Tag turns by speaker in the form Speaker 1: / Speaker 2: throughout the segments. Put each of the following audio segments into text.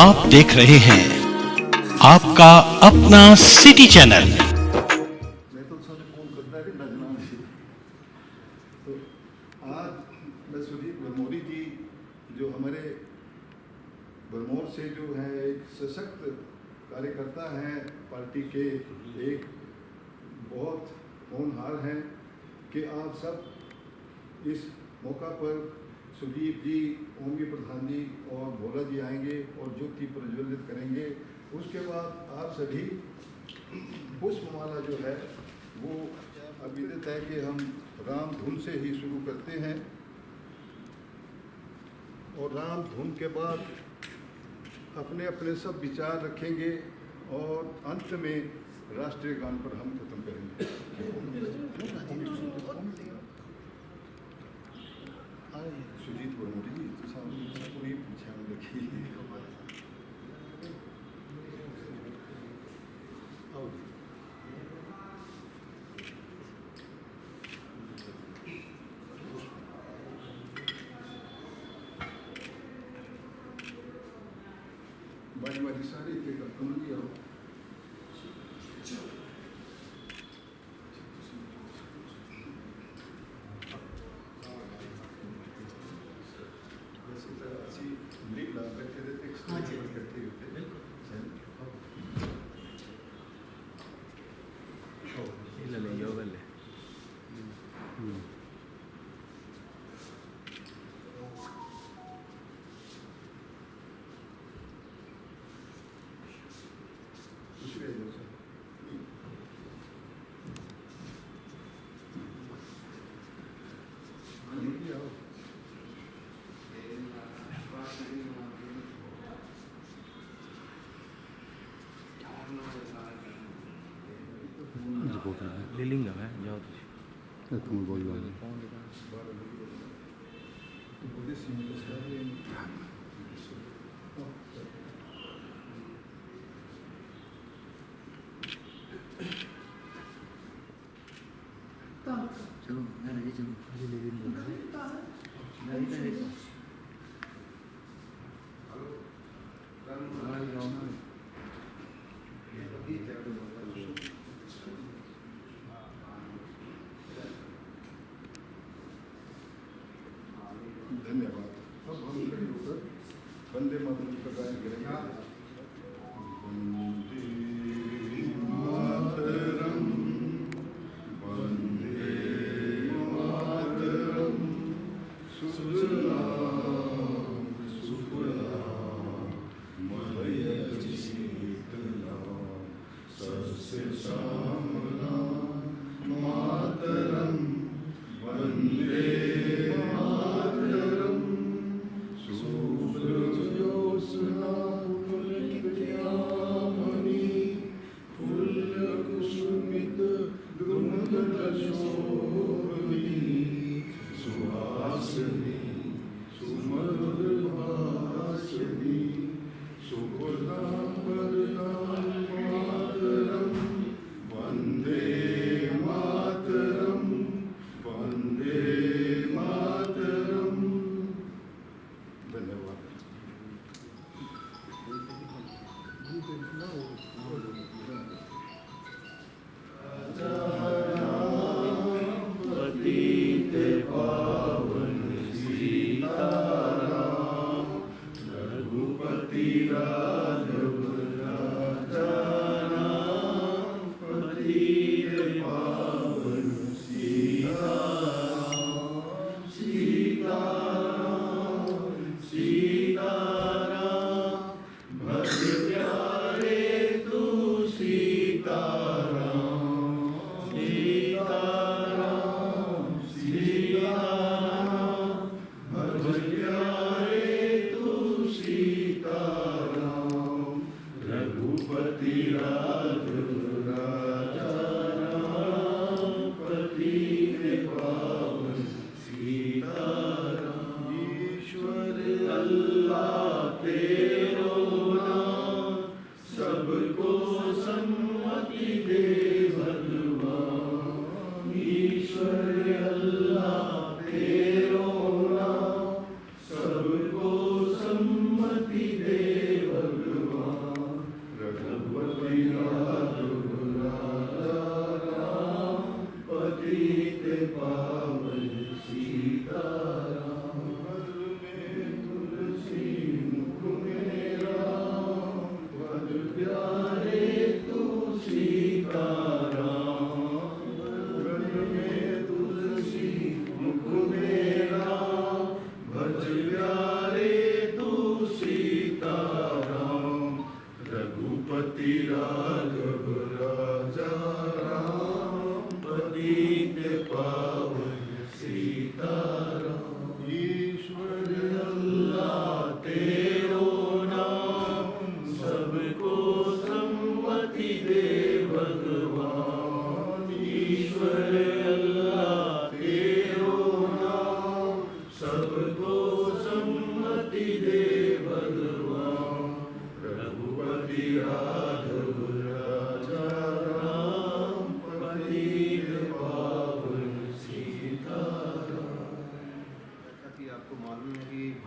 Speaker 1: आप देख रहे हैं आपका अपना सिटी चैनल।
Speaker 2: मैं तो सारे कौन करता है नजना नहीं। तो आज मैं सुदीप भरमौरी जी जो हमारे भरमौर से जो है एक सशक्त कार्यकर्ता हैं पार्टी के, एक बहुत होनहार हैं कि आप सब इस मौका पर सुदीप जी, ओमगी प्रधान जी और भोला जी आएंगे और ज्योति प्रज्वलित करेंगे। उसके बाद आप सभी पुष्पमाला जो है वो अभिनत है कि हम राम धुन से ही शुरू करते हैं और राम धुन के बाद अपने अपने सब विचार रखेंगे और अंत में राष्ट्रीय गान पर हम खत्म करेंगे। सुजीत भरमौरी जी पूरी ध्यान रखिए। बारी सारी एक कमली आओ।
Speaker 3: लिलिंग है जाओ तुम बोल रहे चलो मैं नहीं चलो लिलिंग बोल रहा
Speaker 2: धन्यवाद। अब हम वंदे मातरम का गायन करेंगे।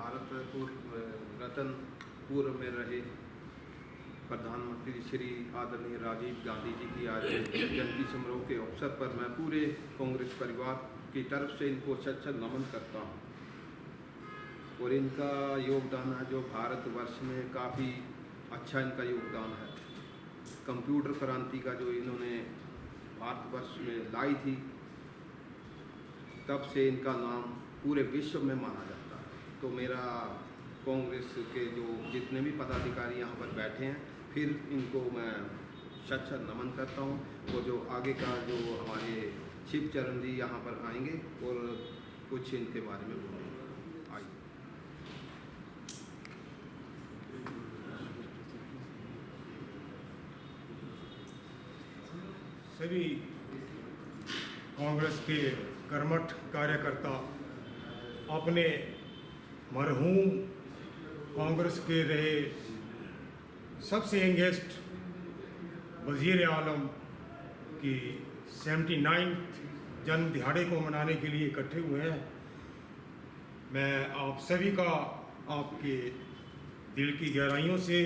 Speaker 4: भारत रत्न पूर्व में रहे प्रधानमंत्री श्री आदरणीय राजीव गांधी जी की आज जयंती समारोह के अवसर पर मैं पूरे कांग्रेस परिवार की तरफ से इनको सच नमन करता हूँ। और इनका योगदान है जो भारतवर्ष में काफ़ी अच्छा इनका योगदान है। कंप्यूटर क्रांति का जो इन्होंने भारतवर्ष में लाई थी, तब से इनका नाम पूरे विश्व में माना जाता है। तो मेरा कांग्रेस के जो जितने भी पदाधिकारी यहाँ पर बैठे हैं, फिर इनको मैं सच नमन करता हूँ। और जो आगे का जो हमारे शिव चरण जी यहाँ पर आएंगे और कुछ इनके बारे में बोलेंगे। आइए।
Speaker 5: सभी कांग्रेस के कर्मठ कार्यकर्ता अपने मरहूम कांग्रेस के रहे सबसे यंगेस्ट वज़ीर आलम की 79th जन्म दिहाड़े को मनाने के लिए इकट्ठे हुए हैं। मैं आप सभी का आपके दिल की गहराइयों से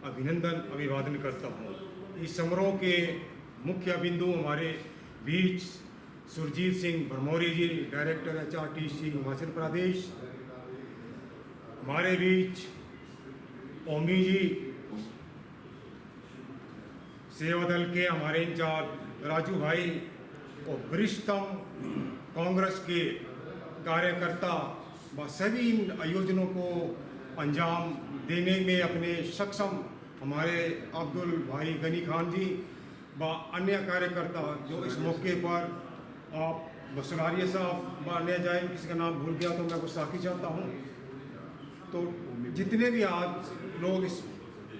Speaker 5: अभिनंदन अभिवादन करता हूँ। इस समारोह के मुख्य बिंदु हमारे बीच सुरजीत सिंह भरमौरी जी, डायरेक्टर HRTC हिमाचल प्रदेश, हमारे बीच ओमी जी, सेवा दल के हमारे इंचार्ज राजू भाई और वरिष्ठतम कांग्रेस के कार्यकर्ता व सभी इन आयोजनों को अंजाम देने में अपने सक्षम हमारे अब्दुल भाई गनी खान जी व अन्य कार्यकर्ता जो इस मौके पर आप बसरारिया साहब व अन्य जाए, किसी का नाम भूल गया तो मैं गुस्ताखी चाहता हूँ। तो जितने भी आज लोग इस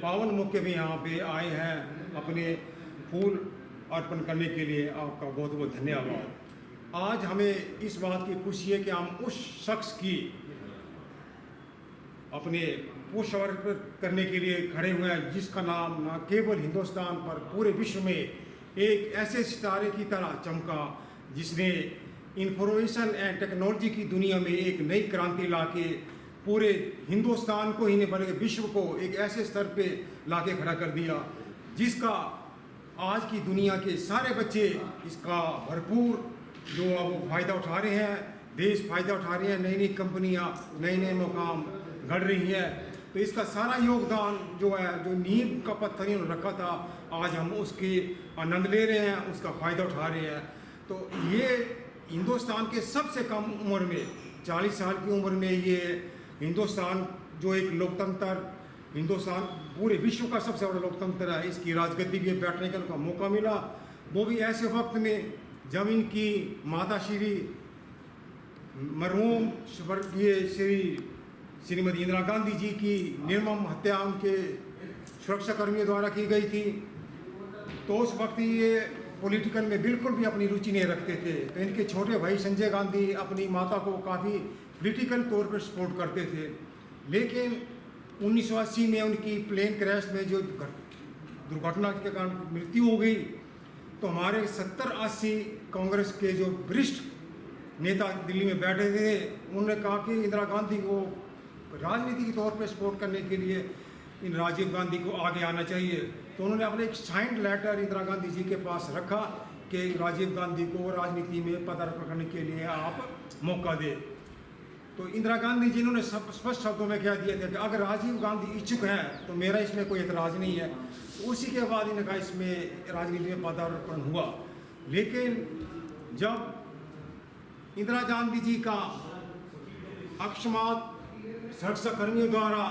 Speaker 5: पावन मौके में यहाँ पे आए हैं अपने फूल अर्पण करने के लिए, आपका बहुत बहुत धन्यवाद। आज हमें इस बात की खुशी है कि हम उस शख्स की अपने पुष्प अर्पण करने के लिए खड़े हुए हैं जिसका नाम न केवल हिंदुस्तान पर पूरे विश्व में एक ऐसे सितारे की तरह चमका जिसने इंफॉर्मेशन एंड टेक्नोलॉजी की दुनिया में एक नई क्रांति लाके पूरे हिंदुस्तान को ही नहीं बल्कि विश्व को एक ऐसे स्तर पे लाके खड़ा कर दिया जिसका आज की दुनिया के सारे बच्चे इसका भरपूर जो अब फ़ायदा उठा रहे हैं, देश फ़ायदा उठा रहे हैं, नई नई कंपनियां नए नए मुकाम गढ़ रही हैं। तो इसका सारा योगदान जो है, जो नींव का पत्थर इन्होंने रखा था, आज हम उसके आनंद ले रहे हैं, उसका फ़ायदा उठा रहे हैं। तो ये हिंदुस्तान के सबसे कम उम्र में 40 साल की उम्र में ये हिंदुस्तान जो एक लोकतंत्र, हिंदुस्तान पूरे विश्व का सबसे बड़ा लोकतंत्र है, इसकी राजगद्दी पे बैठने का उनका मौका मिला, वो भी ऐसे वक्त में जब इनकी माता श्री मरहूम स्वर्गीय श्रीमती इंदिरा गांधी जी की निर्मम हत्या उनके सुरक्षाकर्मियों द्वारा की गई थी। तो उस वक्त ये पॉलिटिकल में बिल्कुल भी अपनी रुचि नहीं रखते थे। तो इनके छोटे भाई संजय गांधी अपनी माता को काफ़ी पॉलिटिकल तौर पर सपोर्ट करते थे, लेकिन 1980 में उनकी प्लेन क्रैश में जो दुर्घटना के कारण मृत्यु हो गई, तो हमारे 70-80 कांग्रेस के जो वरिष्ठ नेता दिल्ली में बैठे थे, उन्होंने कहा कि इंदिरा गांधी को राजनीति के तौर पर सपोर्ट करने के लिए इन राजीव गांधी को आगे आना चाहिए। तो उन्होंने अपने एक साइंड लेटर इंदिरा गांधी जी के पास रखा कि राजीव गांधी को राजनीति में पदार्पण करने के लिए आप मौका दें। तो इंदिरा गांधी जी ने स्पष्ट शब्दों में कह दिया था कि अगर राजीव गांधी इच्छुक हैं तो मेरा इसमें कोई एतराज़ नहीं है। तो उसी के बाद इनका इसमें राजनीति में पदार्पण हुआ। लेकिन जब इंदिरा गांधी जी का अकस्मात सुरक्षाकर्मियों द्वारा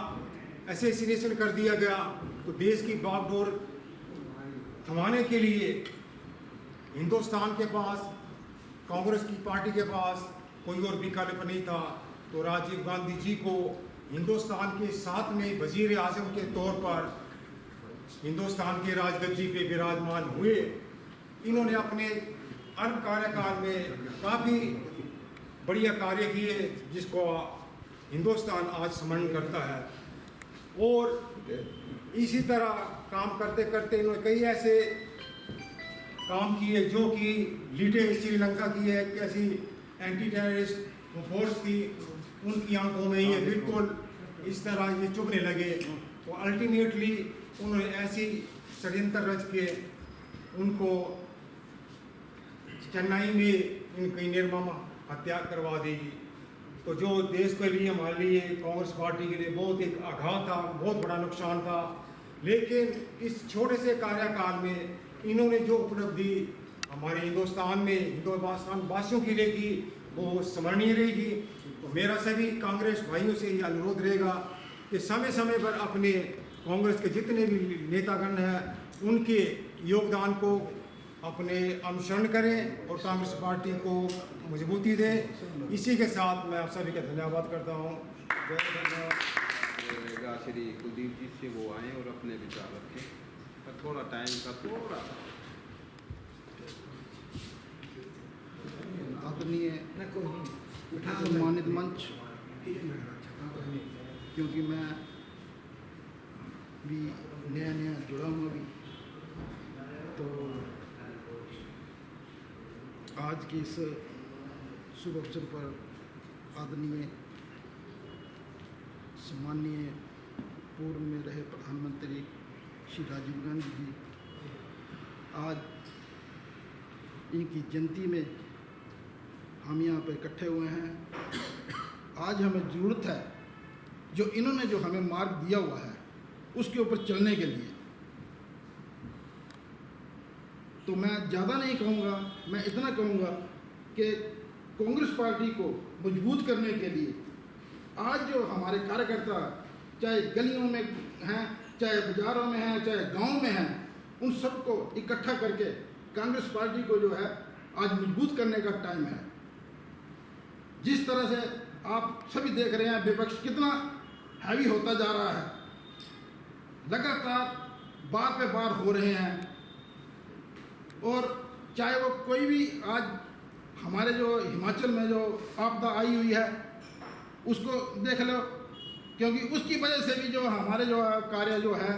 Speaker 5: असैसिनेशन कर दिया गया, तो देश की बागडोर थमाने के लिए हिंदुस्तान के पास, कांग्रेस की पार्टी के पास कोई और विकल्प नहीं था। तो राजीव गांधी जी को हिंदुस्तान के 7वें वजीर आजम के तौर पर हिंदुस्तान के राजगद्दी पे विराजमान हुए। इन्होंने अपने अर्ध कार्यकाल में काफ़ी बढ़िया कार्य किए जिसको हिंदुस्तान आज स्मरण करता है। और इसी तरह काम करते करते इन्होंने कई ऐसे काम किए जो कि लीडे श्रीलंका की है, ऐसी एंटी टेररिस्ट वो फोर्स थी, उनकी आंखों में ये बिल्कुल इस तरह ये चुभने लगे। तो अल्टीमेटली उन्होंने ऐसी षड्यंत्र रच के उनको चेन्नई में इनकी निर्मम हत्या करवा देगी। तो जो देश के लिए, हमारे लिए, कांग्रेस पार्टी के लिए बहुत एक आघात था, बहुत बड़ा नुकसान था। लेकिन इस छोटे से कार्यकाल में इन्होंने जो उपलब्धि हमारे हिंदुस्तान में हिंदुस्तान वासियों के लिए की, वो स्मरणीय रहेगी। तो मेरा सभी कांग्रेस भाइयों से ये अनुरोध रहेगा कि समय समय पर अपने कांग्रेस के जितने भी नेतागण हैं उनके योगदान को अपने अनुसरण करें और कांग्रेस पार्टी को मजबूती दें। इसी के साथ मैं आप सभी का धन्यवाद करता हूँ। जय धन्यवाद।
Speaker 4: श्री कुलदीप जी से वो आए और अपने विचार रखें। पर थोड़ा टाइम का थोड़ा
Speaker 6: आदरणीय सम्मानित मंच, क्योंकि मैं भी नया जुड़ा हूँ अभी, तो आज के इस शुभ अवसर पर आदरणीय सम्माननीय पूर्व में रहे प्रधानमंत्री श्री राजीव गांधी जी आज इनकी जयंती में हम यहाँ पर इकट्ठे हुए हैं। आज हमें ज़रूरत है जो इन्होंने जो हमें मार्ग दिया हुआ है उसके ऊपर चलने के लिए। तो मैं ज़्यादा नहीं कहूँगा, मैं इतना कहूँगा कि कांग्रेस पार्टी को मजबूत करने के लिए आज जो हमारे कार्यकर्ता चाहे गलियों में हैं, चाहे बाज़ारों में हैं, चाहे गांव में हैं, उन सबको इकट्ठा करके कांग्रेस पार्टी को जो है आज मजबूत करने का टाइम है। जिस तरह से आप सभी देख रहे हैं विपक्ष कितना हैवी होता जा रहा है, लगातार बार पे बार हो रहे हैं। और चाहे वो कोई भी आज हमारे जो हिमाचल में जो आपदा आई हुई है उसको देख लो, क्योंकि उसकी वजह से भी जो हमारे जो कार्य जो है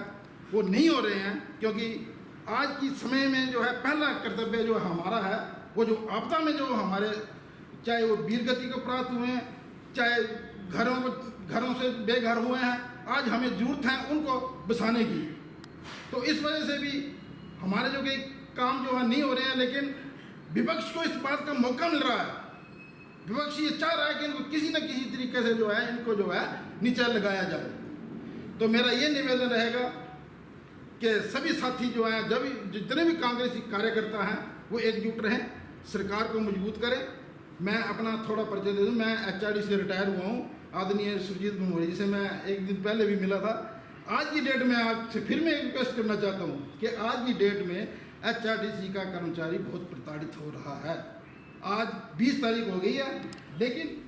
Speaker 6: वो नहीं हो रहे हैं। क्योंकि आज की समय में जो है पहला कर्तव्य जो हमारा है वो जो आपदा में जो हमारे चाहे वो वीर गति को प्राप्त हुए हैं, चाहे घरों से बेघर हुए हैं, आज हमें जरूरत है उनको बसाने की। तो इस वजह से भी हमारे जो कि काम जो है नहीं हो रहे हैं, लेकिन विपक्ष को इस बात का मौका मिल रहा है। विपक्ष ये चाह रहा है कि इनको किसी न किसी तरीके से जो है इनको जो है नीचे लगाया जाए। तो मेरा ये निवेदन रहेगा कि सभी साथी जो हैं, जब जितने भी कांग्रेसी कार्यकर्ता हैं वो एकजुट रहें, सरकार को मजबूत करें। मैं अपना थोड़ा परिचय दे दूँ, मैं HRD से रिटायर हुआ हूँ। आदरणीय सुरजीत भमोरी जी से मैं एक दिन पहले भी मिला था। आज की डेट में आपसे फिर मैं रिक्वेस्ट करना चाहता हूँ कि आज की डेट में HRDC का कर्मचारी बहुत प्रताड़ित हो रहा है। आज 20 तारीख हो गई है, लेकिन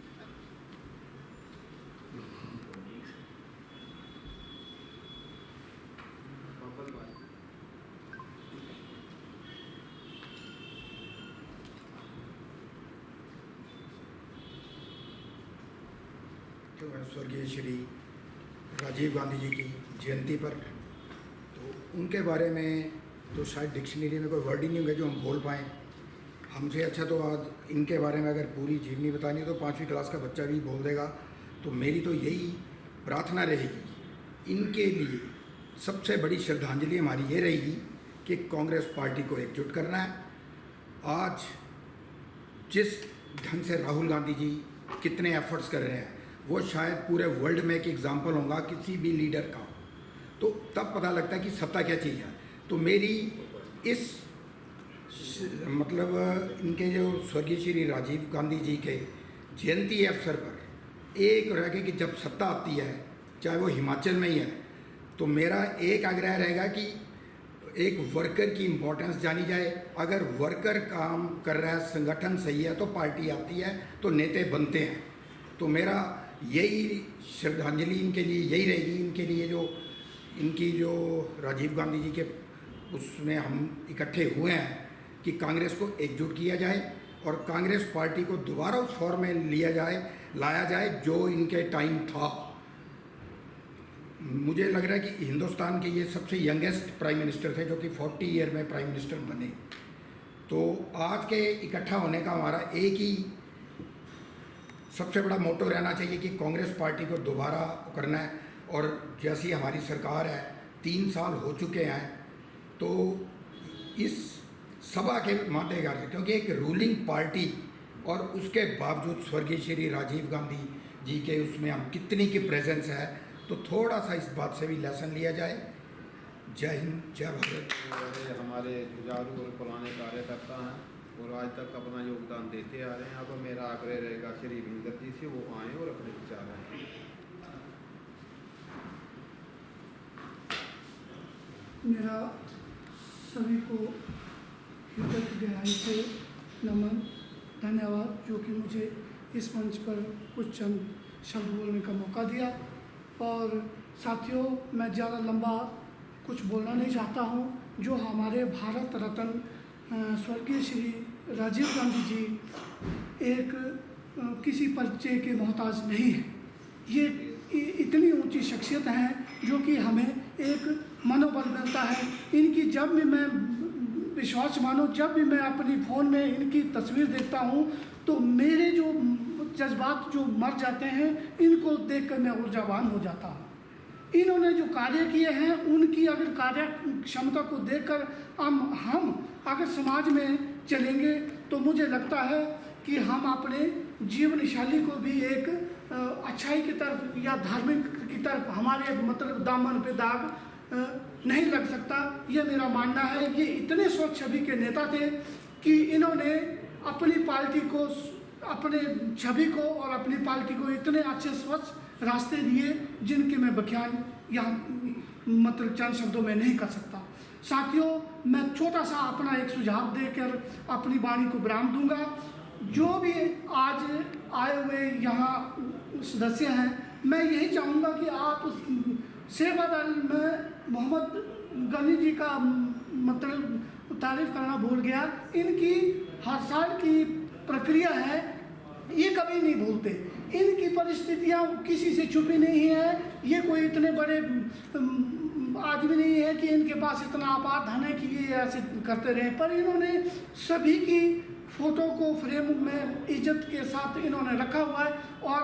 Speaker 7: तो स्वर्गीय श्री राजीव गांधी जी की जयंती पर, तो उनके बारे में तो शायद डिक्शनरी में कोई वर्ड ही नहीं होगा जो हम बोल पाएँ। हमसे अच्छा तो आज इनके बारे में अगर पूरी जीवनी बतानी तो 5वीं क्लास का बच्चा भी बोल देगा। तो मेरी तो यही प्रार्थना रहेगी, इनके लिए सबसे बड़ी श्रद्धांजलि हमारी ये रहेगी कि कांग्रेस पार्टी को एकजुट करना है। आज जिस ढंग से राहुल गांधी जी कितने एफर्ट्स कर रहे हैं वो शायद पूरे वर्ल्ड में एक एग्जाम्पल होगा किसी भी लीडर का, तो तब पता लगता है कि सत्ता क्या चीज़ है। तो मेरी इस मतलब इनके जो स्वर्गीय श्री राजीव गांधी जी के जयंती अवसर पर एक रहेगा कि जब सत्ता आती है, चाहे वो हिमाचल में ही है, तो मेरा एक आग्रह रहेगा कि एक वर्कर की इम्पोर्टेंस जानी जाए। अगर वर्कर काम कर रहा है, संगठन सही है, तो पार्टी आती है, तो नेता बनते हैं। तो मेरा यही श्रद्धांजलि इनके लिए यही रहेगी, इनके लिए जो इनकी जो राजीव गांधी जी के उसमें हम इकट्ठे हुए हैं कि कांग्रेस को एकजुट किया जाए और कांग्रेस पार्टी को दोबारा उस फॉर्म में लाया जाए जो इनके टाइम था। मुझे लग रहा है कि हिंदुस्तान के ये सबसे यंगेस्ट प्राइम मिनिस्टर थे जो कि 40 ईयर में प्राइम मिनिस्टर बने। तो आज के इकट्ठा होने का हमारा एक ही सबसे बड़ा मोटो रहना चाहिए कि कांग्रेस पार्टी को दोबारा करना है। और जैसी हमारी सरकार है, 3 साल हो चुके हैं, तो इस सभा के माध्यम से, क्योंकि एक रूलिंग पार्टी और उसके बावजूद स्वर्गीय श्री राजीव गांधी जी के उसमें हम कितनी की प्रेजेंस है, तो थोड़ा सा इस बात से भी लेसन लिया जाए। जय हिंद, जय भारत।
Speaker 4: ये हमारे जुझारू और पुराने कार्यकर्ता हैं और आज तक अपना योगदान देते आ रहे हैं। अब मेरा आग्रह रहेगा श्री भींदर जी से, वो आएँ और अपने विचार रखें।
Speaker 8: मेरा सभी को हृदय की गहराई से नमन, धन्यवाद जो कि मुझे इस मंच पर कुछ चंद शब्द बोलने का मौका दिया। और साथियों, मैं ज़्यादा लंबा कुछ बोलना नहीं चाहता हूँ। जो हमारे भारत रत्न स्वर्गीय श्री राजीव गांधी जी एक किसी परिचय के मोहताज नहीं है। ये इतनी ऊंची शख्सियत हैं जो कि हमें एक मनोबल मिलता है। इनकी जब भी मैं विश्वास मानो, जब भी मैं अपनी फ़ोन में इनकी तस्वीर देखता हूँ तो मेरे जो जज्बात जो मर जाते हैं, इनको देखकर मैं ऊर्जावान हो जाता हूँ। इन्होंने जो कार्य किए हैं, उनकी अगर कार्य क्षमता को देखकर हम अगर समाज में चलेंगे तो मुझे लगता है कि हम अपने जीवन शैली को भी एक अच्छाई की तरफ या धार्मिक की तरफ हमारे मतलब दामन पे दाग नहीं लग सकता। ये मेरा मानना है। ये इतने स्वच्छ छवि के नेता थे कि इन्होंने अपनी पार्टी को, अपने छवि को और अपनी पार्टी को इतने अच्छे स्वच्छ रास्ते दिए जिनके मैं बयान यहाँ मतलब चंद शब्दों में नहीं कर सकता। साथियों, मैं छोटा सा अपना एक सुझाव देकर अपनी वाणी को विराम दूंगा। जो भी आज आए हुए यहाँ सदस्य हैं, मैं यही चाहूँगा कि आप सेवा दल में मोहम्मद गनी जी का मतलब तारीफ करना भूल गया। इनकी हर साल की प्रक्रिया है, ये कभी नहीं भूलते। इनकी परिस्थितियाँ किसी से छुपी नहीं है। ये कोई इतने बड़े आदमी नहीं है कि इनके पास इतना अपार धन है कि ये ऐसे करते रहे, पर इन्होंने सभी की फ़ोटो को फ्रेम में इज्जत के साथ इन्होंने रखा हुआ है। और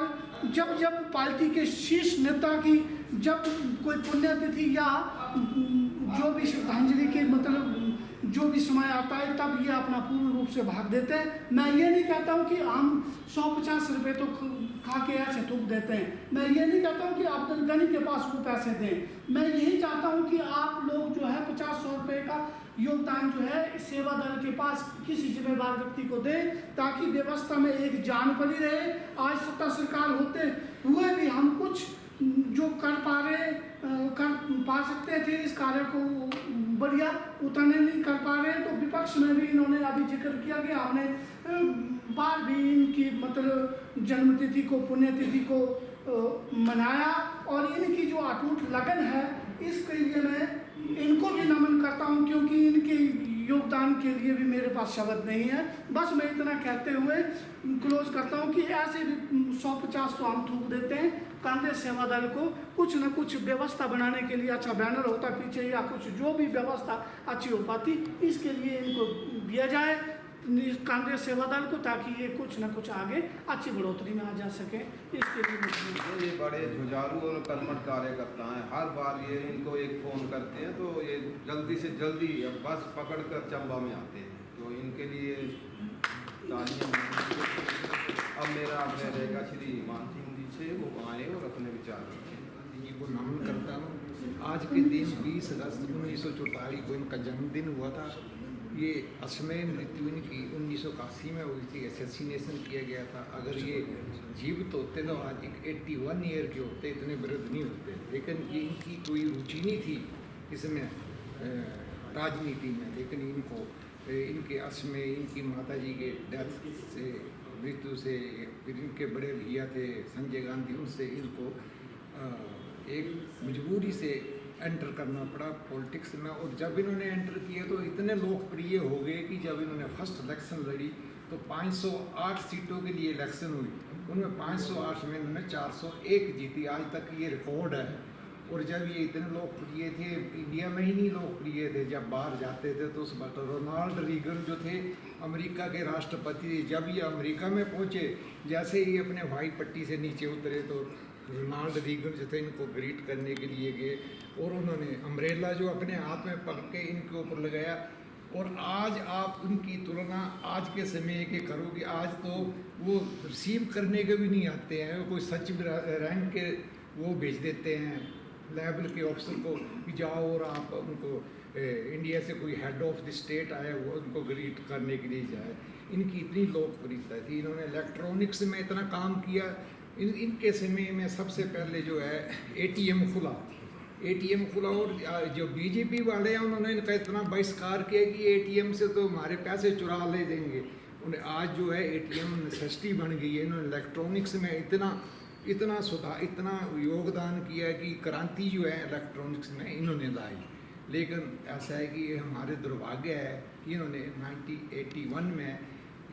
Speaker 8: जब जब पार्टी के शीर्ष नेता की जब कोई पुण्यतिथि या जो भी श्रद्धांजलि के मतलब जो भी समय आता है, तब ये अपना पूर्ण रूप से भाग देते हैं। मैं ये नहीं कहता हूँ कि हम 150 रुपये तो खा के ऐसे थूक देते हैं। मैं ये नहीं कहता हूँ कि अब्दुल गनी के पास वो पैसे दें। मैं यही चाहता हूँ कि आप लोग जो है 50-100 रुपये का योगदान जो है सेवा दल के पास किसी जिम्मेदार व्यक्ति को दें, ताकि व्यवस्था में एक जान बनी रहे। आज सत्ता सरकार होते हुए भी हम कुछ जो कर पा सकते थे इस कार्य को बढ़िया उतरने नहीं कर पा रहे हैं। तो विपक्ष में भी इन्होंने अभी जिक्र किया कि हमने बार भी इनकी मतलब जन्मतिथि को, पुण्यतिथि को मनाया। और इनकी जो अटूट लगन है, इसके लिए मैं इनको भी नमन करता हूं, क्योंकि इनके योगदान के लिए भी मेरे पास शब्द नहीं है। बस मैं इतना कहते हुए क्लोज करता हूं कि ऐसे भी 150 तो हम थूक देते हैं। कांग्रेस सेवा दल को कुछ न कुछ व्यवस्था बनाने के लिए, अच्छा बैनर होता पीछे या कुछ जो भी व्यवस्था अच्छी हो पाती, इसके लिए इनको दिया जाए कांग्रेस सेवा दल को, ताकि ये कुछ न कुछ आगे अच्छी बढ़ोतरी में आ जा सके। इसके लिए
Speaker 4: ये बड़े जुझारू और कर्मठ कार्यकर्ता हैं। हर बार ये इनको एक फ़ोन करते हैं तो ये जल्दी से जल्दी बस पकड़ कर चंबा में आते हैं, तो इनके लिए तालियां। अब मेरा आग्रह रहेगा श्री मान सिंह जी से, वो आए और अपने विचार रखें।
Speaker 7: जी को नमन करता हूँ। आज के दिन 20 अगस्त 1944 को इनका जन्मदिन हुआ था। ये असमय मृत्यु इनकी 1981 में हुई थी, असैसिनेशन किया गया था। अगर ये जीवित होते तो आज 81 ईयर के होते, इतने वृद्ध नहीं होते। लेकिन ये इनकी कोई रुचि नहीं थी इसमें राजनीति में। लेकिन इनको इनके असमय इनकी माता जी के डेथ से, मृत्यु से, फिर इनके बड़े भैया थे संजय गांधी, उनसे इनको एक मजबूरी से एंटर करना पड़ा पॉलिटिक्स में। और जब इन्होंने एंटर किया तो इतने लोकप्रिय हो गए कि जब इन्होंने फर्स्ट इलेक्शन लड़ी तो 508 सीटों के लिए इलेक्शन हुई, उनमें 508 में इन्होंने 401 जीती। आज तक ये रिकॉर्ड है।
Speaker 6: और जब ये इतने लोकप्रिय थे, इंडिया में ही नहीं लोकप्रिय थे, जब बाहर जाते थे तो उस वक्त रोनाल्ड रीगन जो थे अमेरिका के राष्ट्रपति थे, जब ये अमेरिका में पहुँचे, जैसे ही अपने वाइट पट्टी से नीचे उतरे तो रोनाल्ड रीगन जो थे इनको ग्रीट करने के लिए गए और उन्होंने अम्ब्रेला जो अपने हाथ में पकड़ के इनके ऊपर लगाया। और आज आप उनकी तुलना आज के समय के करोगे, आज तो वो रिसीव करने के भी नहीं आते हैं, कोई सचिव रैंक के वो भेज देते हैं लेवल के ऑफिसर को कि जाओ और आप उनको इंडिया से कोई हेड ऑफ द स्टेट आए वो उनको ग्रीट करने के लिए जाए। इनकी इतनी लोकप्रियता थी, इन्होंने इलेक्ट्रॉनिक्स में इतना काम किया। इनके समय में सबसे पहले जो है ATM खुला और जो बीजेपी वाले हैं उन्होंने इनका इतना बहिष्कार किया कि ATM से तो हमारे पैसे चुरा ले देंगे। उन्हें आज जो है ATM नेसेसिटी बन गई है। इन्होंने इलेक्ट्रॉनिक्स में इतना सुधार, इतना योगदान किया कि क्रांति जो है इलेक्ट्रॉनिक्स में इन्होंने लाई। लेकिन ऐसा है कि ये हमारे दुर्भाग्य है कि इन्होंने 1981 में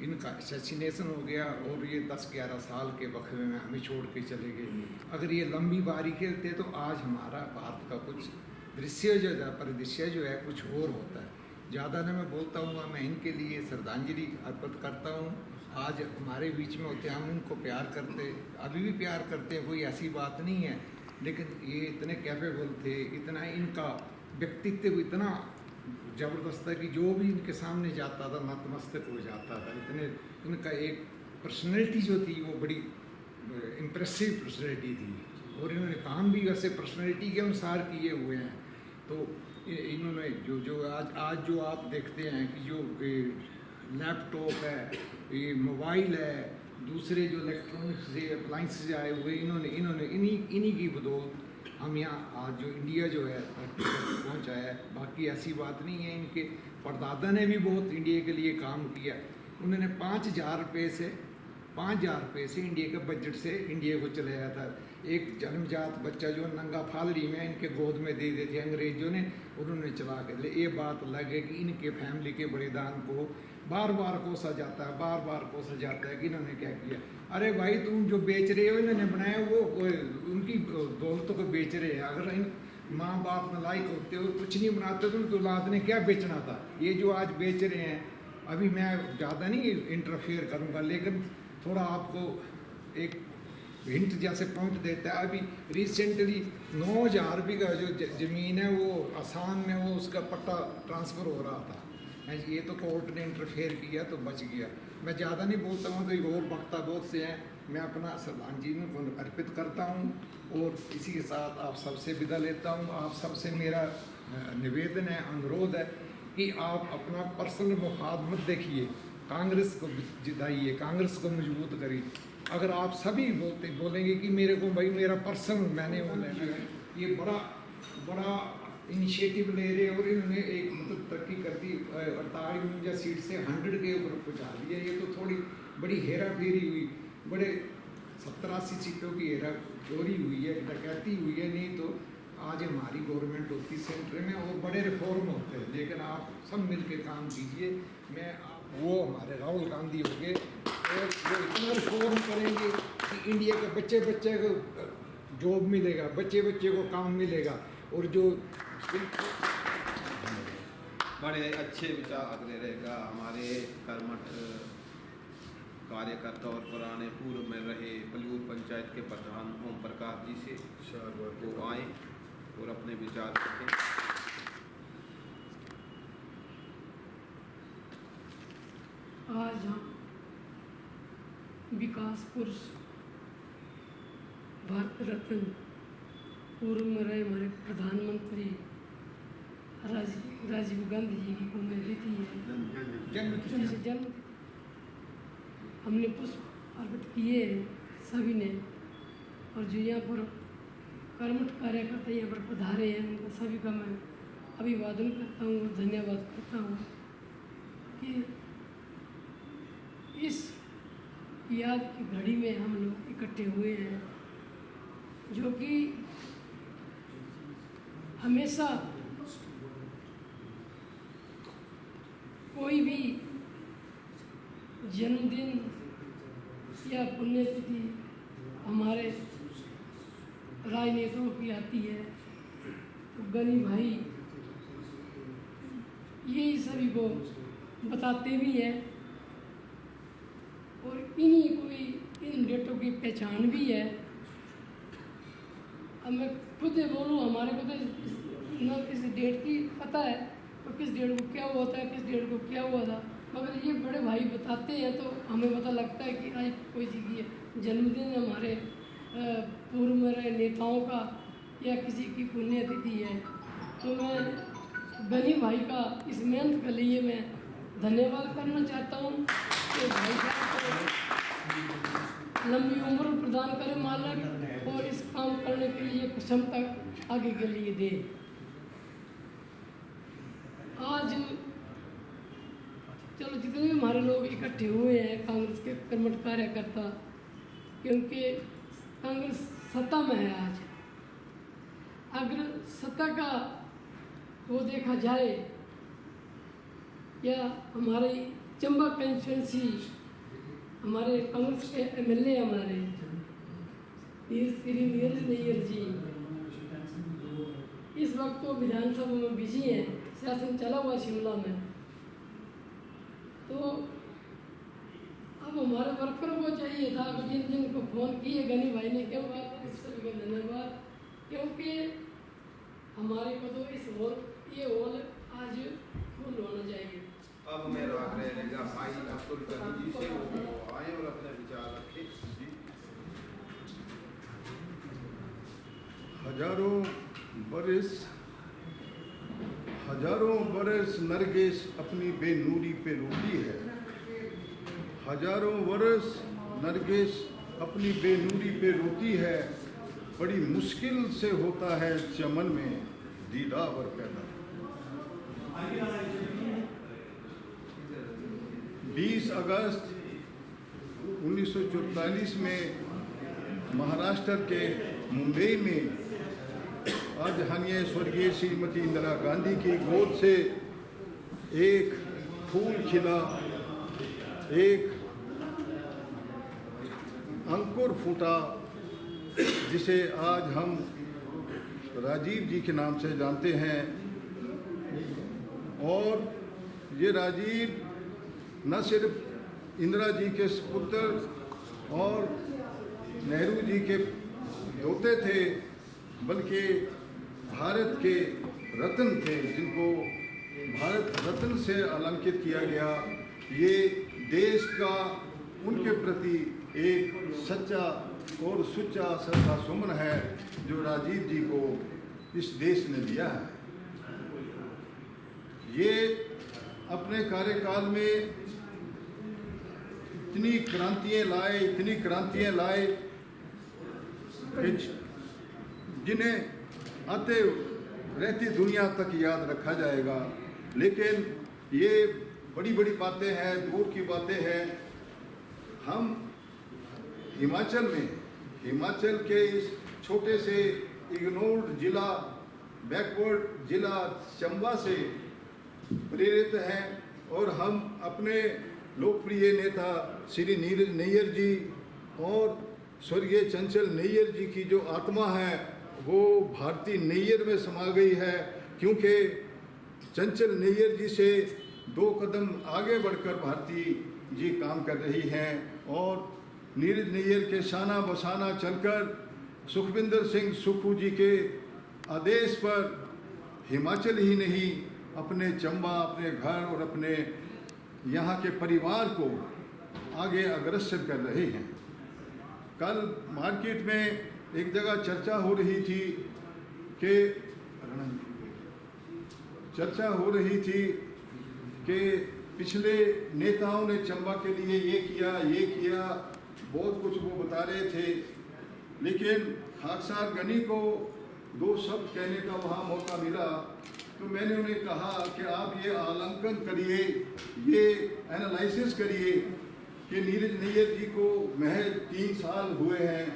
Speaker 6: इनका असैसिनेशन हो गया और ये 10-11 साल के वक्फे में हमें छोड़ के चले गए। अगर ये लंबी बारी खेलते तो आज हमारा भारत का कुछ परिदृश्य जो है कुछ और होता है। ज़्यादा ना मैं बोलता हूँ, मैं इनके लिए श्रद्धांजलि अर्पित करता हूँ। आज हमारे बीच में होते, हम इनको प्यार करते, अभी भी प्यार करते हैं, कोई ऐसी बात नहीं है। लेकिन ये इतने कैपेबल थे, इतना इनका व्यक्तित्व इतना ज़बरदस्त है कि जो भी इनके सामने जाता था नतमस्तक हो जाता था। इतने इनका एक पर्सनैलिटी जो थी वो बड़ी इम्प्रेसिव पर्सनैलिटी थी और इन्होंने काम भी वैसे पर्सनैलिटी के अनुसार किए हुए हैं। तो इन्होंने जो आज जो आप देखते हैं कि जो लैपटॉप है, ये मोबाइल है, दूसरे जो इलेक्ट्रॉनिक्स से अप्लाइंसेज आए हुए, इन्होंने इन्हीं की बदौलत हम यहाँ आज जो इंडिया जो है पहुँचा है। बाकी ऐसी बात नहीं है, इनके परदादा ने भी बहुत इंडिया के लिए काम किया। उन्होंने 5,000 रुपये से इंडिया के बजट से इंडिया को चलाया था। एक जन्मजात बच्चा जो नंगा फालड़ी में इनके गोद में दे देते अंग्रेजों ने, उन्होंने चला के ये बात अलग है कि इनके फैमिली के बलिदान को बार बार कोसा जाता है कि इन्होंने क्या किया। अरे भाई, तुम जो बेच रहे हो, इन्होंने बनाया वो उनकी दौलतों को बेच रहे हैं। अगर इन माँ बाप नालायक होते और कुछ नहीं बनाते तो उनकी औलाद ने क्या बेचना था। ये जो आज बेच रहे हैं, अभी मैं ज़्यादा नहीं इंटरफेयर करूँगा, लेकिन थोड़ा आपको एक हिंट जैसे पॉइंट देता है। अभी रिसेंटली 9,000 बीघा जो ज़मीन है वो आसाम में वो उसका पट्टा ट्रांसफ़र हो रहा था। ये तो कोर्ट ने इंटरफेयर किया तो बच गया। मैं ज़्यादा नहीं बोलता हूँ, तो और वक्ता बहुत से हैं। मैं अपना श्रद्धांजलि को अर्पित करता हूँ और इसी के साथ आप सबसे विदा लेता हूँ। आप सबसे मेरा निवेदन है, अनुरोध है कि आप अपना पर्सनल मुफाद मत देखिए, कांग्रेस को जिताइए, कांग्रेस को मजबूत करिए। अगर आप सभी बोलेंगे कि मेरे को भाई मेरा पर्सनल मैंने वो लेना है, ये बड़ा इनिशिएटिव ले रहे और इन्होंने एक मतलब तरक्की कर दी, 48 सीट से 100 के ऊपर पहुँचा दिया। ये तो थोड़ी बड़ी हेरा फेरी हुई, बड़े 70-80 सीटों की हेरा चोरी हुई है, डकैती हुई है। नहीं तो आज हमारी गवर्नमेंट होती सेंटर में और बड़े रिफॉर्म होते हैं। लेकिन आप सब मिल के काम कीजिए। वो हमारे राहुल गांधी हो गए और वो इतना रिफॉर्म करेंगे कि इंडिया के बच्चे को जॉब मिलेगा, बच्चे को काम मिलेगा। और जो
Speaker 4: बड़े अच्छे विचार अगले रहेगा हमारे कर्मठ कार्यकर्ता और पुराने पूर्व में रहे पलूर पंचायत के प्रधान ओम प्रकाश जी से वो आए और अपने विचार रखें।
Speaker 8: आज हम विकास पुरुष भारत रत्न पूर्व में रहे हमारे प्रधानमंत्री राजीव गांधी जी की पुण्यतिथि है, जन्म हमने पुष्प अर्पित किए सभी ने। और जो यहाँ पर कर्मठ कार्यकर्ता यहाँ पर पधारे हैं, उनका सभी का मैं अभिवादन करता हूँ, धन्यवाद करता हूँ कि इस याद की घड़ी में हम लोग इकट्ठे हुए हैं, जो कि हमेशा कोई भी जन्मदिन या पुण्यतिथि हमारे राजनेताओं की आती है
Speaker 9: तो गनी भाई यही सभी को बताते भी हैं और इन्हीं को इन डेटों की पहचान भी है। अब मैं खुद ही बोलूँ, हमारे को तो न किस डेट की पता है तो किस डेट को क्या हुआ था, किस डेट को क्या हुआ था, मगर ये बड़े भाई बताते हैं तो हमें पता लगता है कि आज कोई चीज़ की जन्मदिन हमारे पूर्व में रहे नेताओं का या किसी की पुण्यतिथि है। तो मैं गनी भाई का इस मेहनत के लिए मैं धन्यवाद करना चाहता हूँ कि भाई साहब को लंबी उम्र प्रदान करे मालिक और इस काम करने के लिए क्षमता आगे के लिए दे। आज चलो जितने भी हमारे लोग इकट्ठे हुए हैं कांग्रेस के कर्मठ कार्यकर्ता, क्योंकि कांग्रेस सत्ता में है आज, अगर सत्ता का वो देखा जाए या हमारी चंबा कंस्टिट्यूंसी हमारे कांग्रेस के एमएलए हमारे श्री नीरज नैयर जी इस वक्त तो विधानसभा में बिजी हैं, शासन चला हुआ शिमला में। तो अब हमारे वर्करों को चाहिए था, जिन जिन को फ़ोन किए गनी भाई ने क्यों बात की, इस सभी को धन्यवाद, क्योंकि हमारे को तो इस ये हॉल आज फुल होना चाहिए।
Speaker 4: अब मेरा आग्रह रहेगा भाई अब्दुल गनी जी से वो आए और अपने विचार रखें।
Speaker 2: हजारों बरस नरगिस अपनी बेनूरी पे रोती है, हजारों बरस नरगिस अपनी बेनूरी पे रोती है, बड़ी मुश्किल से होता है चमन में दीदावर पैदा। 20 अगस्त 1944 में महाराष्ट्र के मुंबई में आज हनिये स्वर्गीय श्रीमती इंदिरा गांधी की गोद से एक फूल खिला, एक अंकुर फूटा, जिसे आज हम राजीव जी के नाम से जानते हैं। और ये राजीव न सिर्फ इंदिरा जी के पुत्र और नेहरू जी के दोते थे, बल्कि भारत के रत्न थे, जिनको भारत रत्न से अलंकित किया गया। ये देश का उनके प्रति एक सच्चा और सुच्चा श्रद्धा सुमन है जो राजीव जी को इस देश ने दिया है। ये अपने कार्यकाल में इतनी क्रांतियाँ लाए कि जिन्हें आते रहती दुनिया तक याद रखा जाएगा। लेकिन ये बड़ी बड़ी बातें हैं, दूर की बातें हैं। हम हिमाचल के इस छोटे से इग्नोर्ड जिला, बैकवर्ड जिला चंबा से प्रेरित हैं और हम अपने लोकप्रिय नेता श्री नीरज नैयर जी और स्वर्गीय चंचल नैयर जी की जो आत्मा है वो भारती नैयर में समा गई है, क्योंकि चंचल नैयर जी से 2 कदम आगे बढ़कर भारती जी काम कर रही हैं और नीरज नैयर के शाना बसाना चलकर सुखविंदर सिंह सुक्खू जी के आदेश पर हिमाचल ही नहीं, अपने चंबा, अपने घर और अपने यहाँ के परिवार को आगे अग्रसर कर रहे हैं। कल मार्केट में एक जगह चर्चा हो रही थी कि पिछले नेताओं ने चंबा के लिए ये किया, बहुत कुछ वो बता रहे थे। लेकिन खाकसार गनी को 2 शब्द कहने का वहाँ मौका मिला, तो मैंने उन्हें कहा कि आप ये आकलन करिए, ये एनालिसिस करिए कि नीरज नैयर जी को महज 3 साल हुए हैं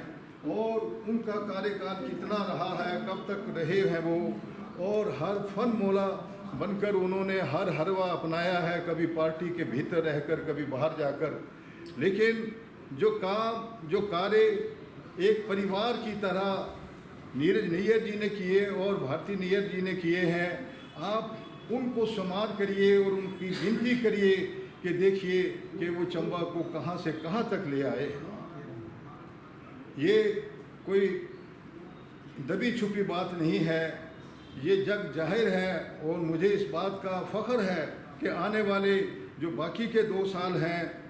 Speaker 2: और उनका कार्यकाल कितना रहा है, कब तक रहे हैं वो, और हर फन मोला बनकर उन्होंने हर हरवा अपनाया है, कभी पार्टी के भीतर रहकर, कभी बाहर जाकर। लेकिन जो कार्य एक परिवार की तरह नीरज नैयर जी ने किए और भारती नैयर जी ने किए हैं, आप उनको शुमार करिए और उनकी गिनती करिए कि देखिए कि वो चंबा को कहाँ से कहाँ तक ले आए। ये कोई दबी छुपी बात नहीं है, ये जग जाहिर है। और मुझे इस बात का फ़ख्र है कि आने वाले जो बाकी के 2 साल हैं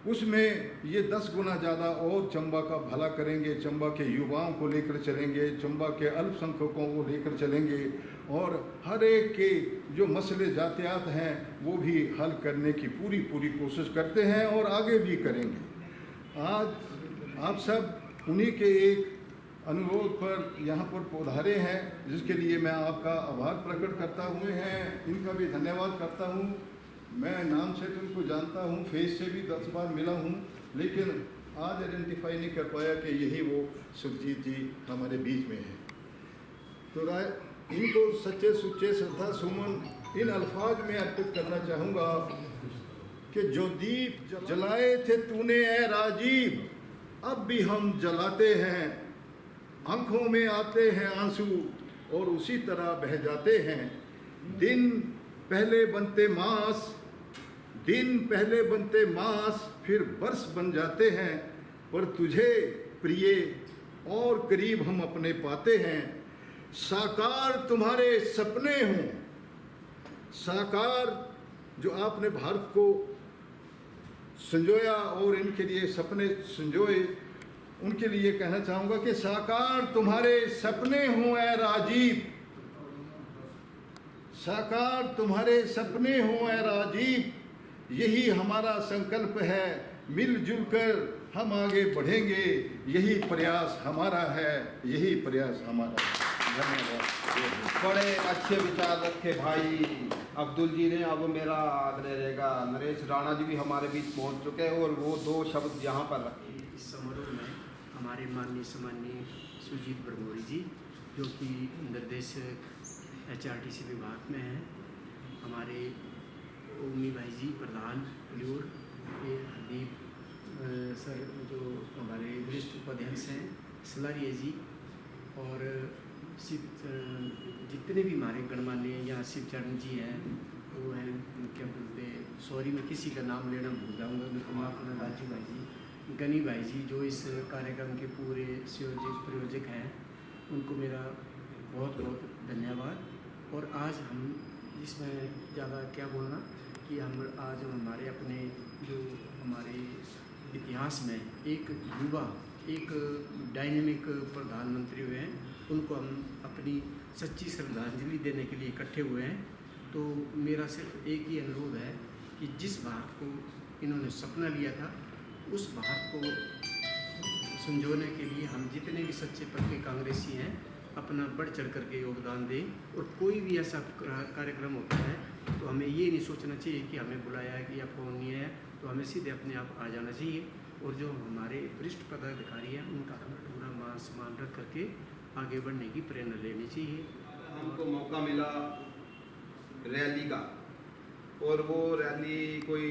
Speaker 2: उसमें ये 10 गुना ज़्यादा और चंबा का भला करेंगे, चंबा के युवाओं को लेकर चलेंगे, चंबा के अल्पसंख्यकों को लेकर चलेंगे और हर एक के जो मसले जातियात हैं वो भी हल करने की पूरी कोशिश करते हैं और आगे भी करेंगे। आज आप सब उन्हीं के एक अनुरोध पर यहाँ पर पधारे हैं, जिसके लिए मैं आपका आभार प्रकट करता हुए हैं, इनका भी धन्यवाद करता हूँ। मैं नाम से तो इनको जानता हूँ, फेस से भी 10 बार मिला हूँ, लेकिन आज आइडेंटिफाई नहीं कर पाया कि यही वो सुरजीत जी हमारे बीच में हैं। तो इनको सच्चे सुच्चे श्रद्धा सुमन इन अल्फाज में अर्पित करना चाहूँगा कि जो दीप जलाए थे तूने ए राजीव, अब भी हम जलाते हैं, आँखों में आते हैं आंसू और उसी तरह बह जाते हैं। दिन पहले बनते मास फिर बरस बन जाते हैं, पर तुझे प्रिय और करीब हम अपने पाते हैं। साकार तुम्हारे सपने हों, साकार जो आपने भारत को संजोया और इनके लिए सपने संजोए, उनके लिए कहना चाहूँगा कि साकार तुम्हारे सपने हों ए राजीव, साकार तुम्हारे सपने हों ए राजीव, यही हमारा संकल्प है, मिलजुल कर हम आगे बढ़ेंगे, यही प्रयास हमारा है, यही प्रयास हमारा है। धन्यवाद।
Speaker 4: बड़े अच्छे विचार रखे भाई अब्दुल जी ने। अब मेरा आग्रह रहेगा, नरेश राणा जी भी हमारे बीच पहुंच चुके हैं और वो 2 शब्द यहाँ पर रखें।
Speaker 10: इस समारोह में हमारे सम्माननीय सुजीत बरमोरी जी, जो कि निर्देशक HRTC विभाग में हैं, हमारे उम्मी भाई जी प्रधान प्लूर, हरदीप सर जो हमारे वरिष्ठ उपाध्यक्ष हैं, सलारिया जी, और जितने भी हमारे गणमान्य यहाँ शिवचरण जी हैं, वो हैं क्या बोलते, सॉरी मैं किसी का नाम लेना भूल जाऊँगा, उनको माफ़ करना, राजू भाई जी, गनी भाई जी जो इस कार्यक्रम के पूरे प्रयोजक हैं, उनको मेरा बहुत बहुत धन्यवाद। और आज हम इसमें ज़्यादा क्या बोलना कि हम आज हमारे अपने जो हमारे इतिहास में एक युवा, एक डायनेमिक प्रधानमंत्री हुए हैं, उनको हम अपनी सच्ची श्रद्धांजलि देने के लिए इकट्ठे हुए हैं। तो मेरा सिर्फ एक ही अनुरोध है कि जिस भारत को इन्होंने सपना लिया था, उस भारत को संजोने के लिए हम जितने भी सच्चे पक्के कांग्रेसी हैं अपना बढ़ चढ़ करके योगदान दें। और कोई भी ऐसा कार्यक्रम होता है तो हमें ये नहीं सोचना चाहिए कि हमें बुलाया है कि या फोन नहीं है, तो हमें सीधे अपने आप आ जाना चाहिए। और जो हमारे वरिष्ठ पदाधिकारी हैं उनका हमें पूरा मान सम्मान रख करके आगे बढ़ने की प्रेरणा लेनी चाहिए।
Speaker 4: हमको मौका मिला रैली का, और वो रैली कोई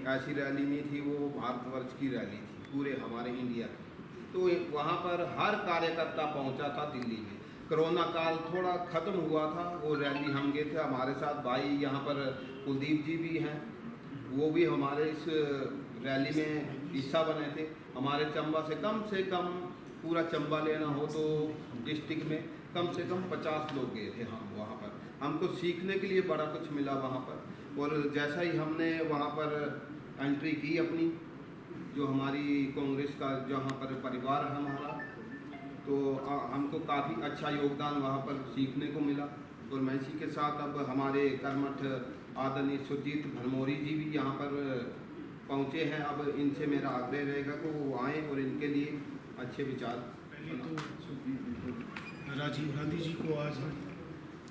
Speaker 4: ऐसी रैली नहीं थी, वो भारतवर्ष की रैली थी, पूरे हमारे इंडिया की। तो वहाँ पर हर कार्यकर्ता पहुँचा था दिल्ली में। कोरोना काल थोड़ा ख़त्म हुआ था, वो रैली हम गए थे, हमारे साथ भाई यहाँ पर कुलदीप जी भी हैं, वो भी हमारे इस रैली में हिस्सा बने थे। हमारे चंबा से कम पूरा चंबा लेना हो तो डिस्ट्रिक्ट में कम से कम 50 लोग गए थे हम वहाँ पर। हमको सीखने के लिए बड़ा कुछ मिला वहाँ पर। और जैसा ही हमने वहाँ पर एंट्री की अपनी, जो हमारी कांग्रेस का जहाँ पर परिवार है हमारा, तो हमको काफ़ी अच्छा योगदान वहाँ पर सीखने को मिला। और मैं इसी के साथ अब हमारे कर्मठ आदरणीय सुजीत भरमोरी जी भी यहाँ पर पहुँचे हैं। अब इनसे मेरा आग्रह रहेगा कि वो आएँ और इनके लिए अच्छे विचार।
Speaker 11: राजीव गांधी जी को आज हम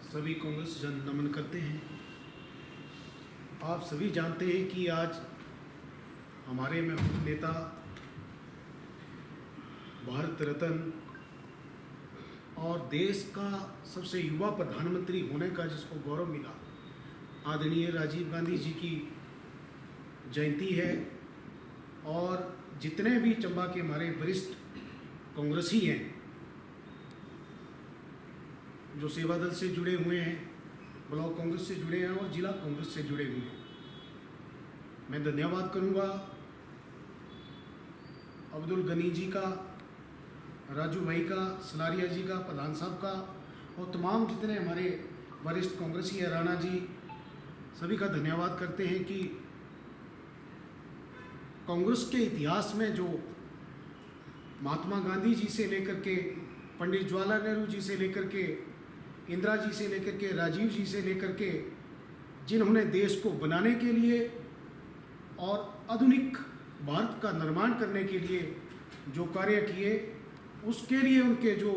Speaker 11: सभी कांग्रेस जन नमन करते हैं। आप सभी जानते हैं कि आज हमारे महबूब नेता, भारत रत्न और देश का सबसे युवा प्रधानमंत्री होने का जिसको गौरव मिला, आदरणीय राजीव गांधी जी की जयंती है। और जितने भी चंबा के हमारे वरिष्ठ कांग्रेसी हैं, जो सेवा दल से जुड़े हुए हैं, ब्लॉक कांग्रेस से जुड़े हैं और जिला कांग्रेस से जुड़े हुए हैं। मैं धन्यवाद करूंगा अब्दुल गनी जी का, राजू भाई का, सलारिया जी का, प्रधान साहब का और तमाम जितने हमारे वरिष्ठ कांग्रेसी हैं, राणा जी, सभी का धन्यवाद करते हैं कि कांग्रेस के इतिहास में जो महात्मा गांधी जी से लेकर के, पंडित जवाहरलाल नेहरू जी से लेकर के, इंदिरा जी से लेकर के, राजीव जी से लेकर के, जिन्होंने देश को बनाने के लिए और आधुनिक भारत का निर्माण करने के लिए जो कार्य किए, उसके लिए उनके जो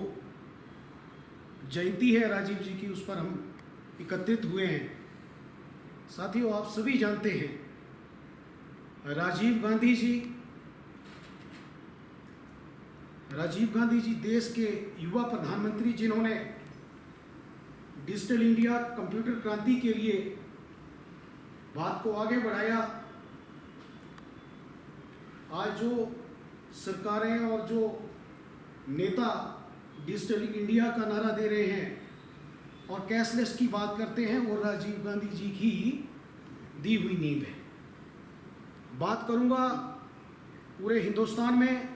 Speaker 11: जयंती है राजीव जी की, उस पर हम एकत्रित हुए हैं। साथियों, आप सभी जानते हैं राजीव गांधी जी देश के युवा प्रधानमंत्री, जिन्होंने डिजिटल इंडिया, कंप्यूटर क्रांति के लिए बात को आगे बढ़ाया। आज जो सरकारें और जो नेता डिजिटल इंडिया का नारा दे रहे हैं और कैशलेस की बात करते हैं, वो राजीव गांधी जी की दी हुई नींव है। बात करूंगा पूरे हिंदुस्तान में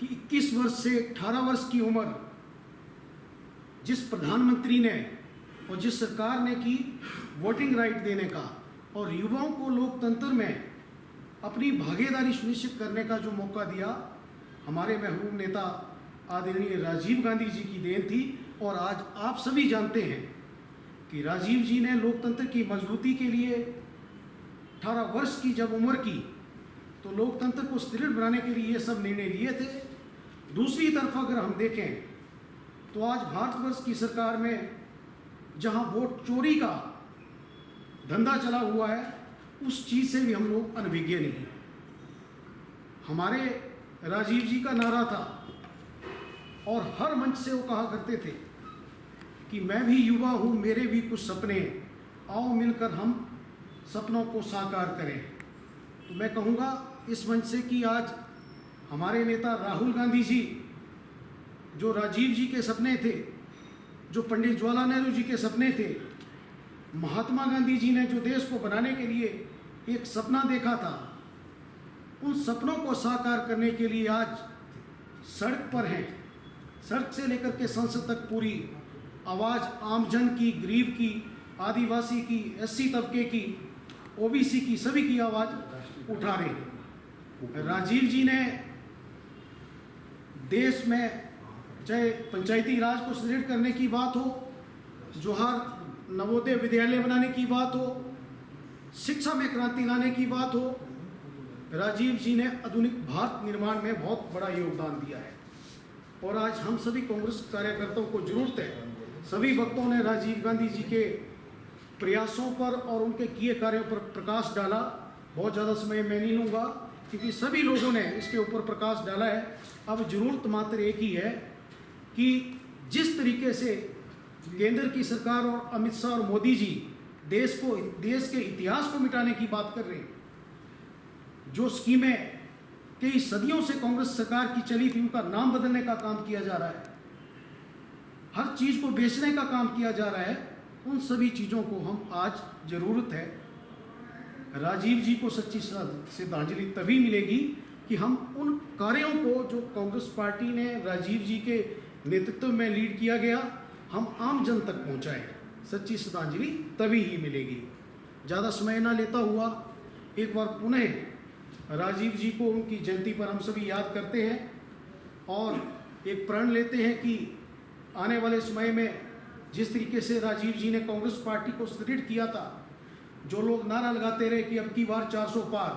Speaker 11: कि 21 वर्ष से 18 वर्ष की उम्र जिस प्रधानमंत्री ने और जिस सरकार ने की वोटिंग राइट देने का और युवाओं को लोकतंत्र में अपनी भागीदारी सुनिश्चित करने का जो मौका दिया, हमारे महबूब नेता आदरणीय राजीव गांधी जी की देन थी। और आज आप सभी जानते हैं कि राजीव जी ने लोकतंत्र की मजबूती के लिए 18 वर्ष की जब उम्र की तो लोकतंत्र को सुदृढ़ बनाने के लिए ये सब निर्णय लिए थे। दूसरी तरफ अगर हम देखें तो आज भारतवर्ष की सरकार में जहां वोट चोरी का धंधा चला हुआ है, उस चीज से भी हम लोग अनभिज्ञ नहीं। हमारे राजीव जी का नारा था और हर मंच से वो कहा करते थे कि मैं भी युवा हूं, मेरे भी कुछ सपने, आओ मिलकर हम सपनों को साकार करें। तो मैं कहूंगा इस मंच से कि आज हमारे नेता राहुल गांधी जी, जो राजीव जी के सपने थे, जो पंडित जवाहरलाल नेहरू जी के सपने थे, महात्मा गांधी जी ने जो देश को बनाने के लिए एक सपना देखा था, उन सपनों को साकार करने के लिए आज सड़क पर हैं। सड़क से लेकर के संसद तक पूरी आवाज़ आमजन की, गरीब की, आदिवासी की, एससी तबके की, ओबीसी की, सभी की आवाज़ उठा रहे हैं। राजीव जी ने देश में चाहे पंचायती राज को सुदृढ़ करने की बात हो, जोहार नवोदय विद्यालय बनाने की बात हो, शिक्षा में क्रांति लाने की बात हो, राजीव जी ने आधुनिक भारत निर्माण में बहुत बड़ा योगदान दिया है। और आज हम सभी कांग्रेस कार्यकर्ताओं को जरूरत है, सभी वक्तों ने राजीव गांधी जी के प्रयासों पर और उनके किए कार्यों पर प्रकाश डाला। बहुत ज़्यादा समय मैं नहीं लूँगा क्योंकि सभी लोगों ने इसके ऊपर प्रकाश डाला है। अब जरूरत मात्र एक ही है कि जिस तरीके से केंद्र की सरकार और अमित शाह और मोदी जी देश के इतिहास को मिटाने की बात कर रहे हैं, जो स्कीमें कई सदियों से कांग्रेस सरकार की चली थी, उनका नाम बदलने का काम किया जा रहा है, हर चीज को बेचने का काम किया जा रहा है, उन सभी चीजों को हम आज जरूरत है। राजीव जी को सच्ची श्रद्धांजलि तभी मिलेगी कि हम उन कार्यों को जो कांग्रेस पार्टी ने राजीव जी के नेतृत्व में लीड किया गया, हम आम जन तक पहुंचाएं। सच्ची श्रद्धांजलि तभी ही मिलेगी। ज़्यादा समय ना लेता हुआ एक बार पुनः राजीव जी को उनकी जयंती पर हम सभी याद करते हैं और एक प्रण लेते हैं कि आने वाले समय में जिस तरीके से राजीव जी ने कांग्रेस पार्टी को सुदृढ़ किया था, जो लोग नारा लगाते रहे कि अब की बार 400 पार,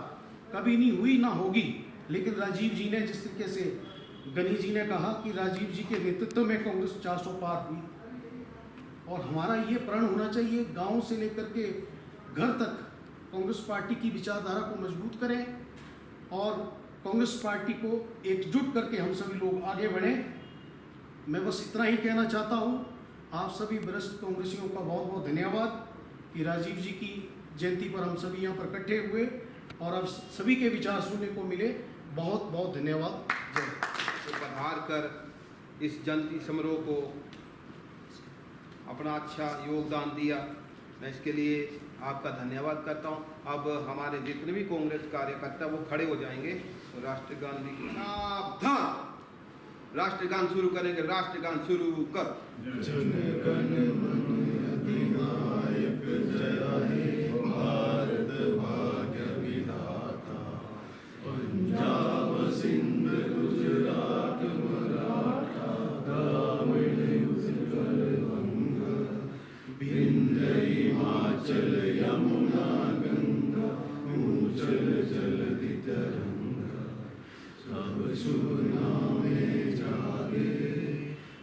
Speaker 11: कभी नहीं हुई ना होगी, लेकिन राजीव जी ने जिस तरीके से गनी जी ने कहा कि राजीव जी के नेतृत्व में कांग्रेस 400 पार हुई। और हमारा ये प्रण होना चाहिए, गांव से लेकर के घर तक कांग्रेस पार्टी की विचारधारा को मजबूत करें और कांग्रेस पार्टी को एकजुट करके हम सभी लोग आगे बढ़ें। मैं बस इतना ही कहना चाहता हूँ। आप सभी वरिष्ठ कांग्रेसियों का बहुत बहुत धन्यवाद कि राजीव जी की जयंती पर हम सभी यहाँ पर इकट्ठे हुए और अब सभी के विचार सुनने को मिले। बहुत बहुत धन्यवाद। जय।
Speaker 4: पधार कर इस जयंती समारोह को अपना अच्छा योगदान दिया। मैं इसके लिए आपका धन्यवाद करता हूँ। अब हमारे जितने भी कांग्रेस कार्यकर्ता वो खड़े हो जाएंगे तो राष्ट्रगान भी सावधान, राष्ट्रगान शुरू करेंगे। राष्ट्रगान शुरू कर।
Speaker 2: जन गण मन अधिनायक जय हे भारत भाग्य विधाता, पंजाब सिंध गुजरात मराठा द्राविड़ उत्कल वंग, विंध्य हिमाचल यमुना गंगा उच्चल जलधि तरंगा, सब शुभ नामे जागे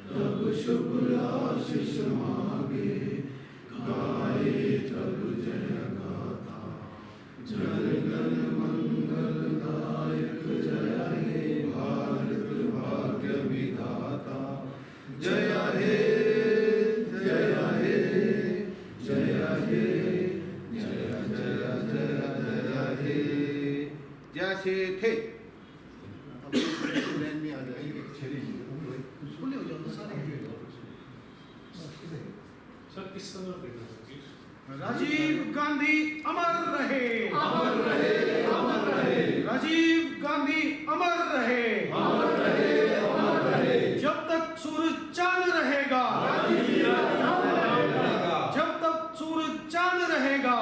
Speaker 2: तब शुभ आशीष मांगे, गाए तब जय गाथा, जन गण मंगल दायक जय हे भारत भाग्य विधाता, जय हे जय हे जय हे जय जय जय जय हे।
Speaker 4: जैसे थे
Speaker 2: लाइन में आ जाएंगे।
Speaker 11: बोले हो जाओ सारे। राजीव गांधी अमर रहे, अमर रहे, अमर रहे। राजीव गांधी अमर रहे, अमर रहे, अमर रहे। जब तक सूरज चांद रहेगा, जब तक सूरज चांद रहेगा,